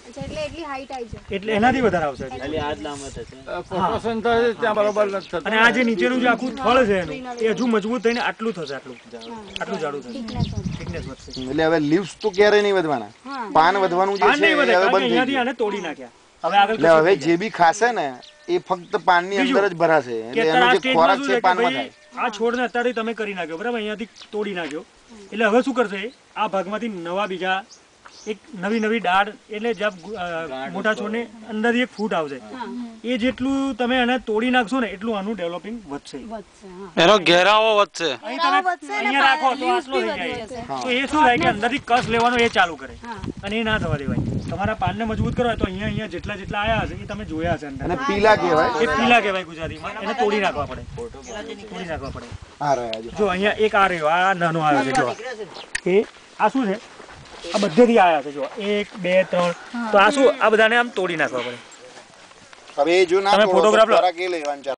એટલે એટલી હાઈટ આવી છે એટલે એનાથી વધારે આવશે ખાલી આ જ લાંબા થશે ફોટોસિન્થેસિસ ત્યાં બરોબર નથી થતું. અને આ જે નીચેનું જે આખું થળ છે એનું એ હજુ મજબૂત થઈને આટલું થશે આટલું જાડું થશે થિકનેસ વધશે એટલે હવે લીવ્સ તો ક્યારે નહીં વધવાના, પાન વધવાનું જે પાન છે નહીં વધે એ હવે કારણ કે બંધ થઈ અહીંયાથી ગયું. આને તોડી નાખ્યા હવે આગળ એટલે હવે જે બી ખાશે ને એ ફક્ત પાનની અંદર જ ભરાશે, કે એટલે અત્યારે એનો આ જે સ્ટેજમાં ખોરાક શું છે છે એ કે પાનમાં ભાઈ થાય. આ છોડને અત્યારે તમે કરી નાખ્યો બરાબર, અહીંયાથી તોડી નાખ્યો એટલે હવે શું કરશે આ ભાગમાંથી નવા બીજા એક નવી ડાળ એટલે જ્યાં મોટા છોડને અંદરથી એક ફૂટ આવશે એ જેટલું તમે એને તોડી નાખશો ને એટલું આનું ડેવલપિંગ વધશે. એનો ઘેરાવો વધશે. અહીં તમે અહીંયા રાખો તો આટલો થઈ જાય તો એ શું થાય કે અંદરથી કસ લેવાનો એ ચાલુ કરે અને એ ના થવા દેવાય. તમારા પાનને મજબૂત કરવા હોય તો અહીંયા જેટલા આયા હશે એ તમે જોયા હશે અંદર અને પીલા કહેવાય, એ પીલા કહેવાય ગુજરાતીમાં, એને તોડી નાખવા પડે તોડી નાખવા પડે. આ રહ્યા જો. જો અહીંયા એક આ રહ્યો આ નાનો આવ્યો છે જો એ આ શું છે આ બધેથી આયા છે જો 1 2 3 તો આ શું આ બધાને આમ તોડી નાખવા પડે. હવે એ જો ના તમે તોડો તો photograph લો. ખોરાક એ લેવાનું ચાલુ.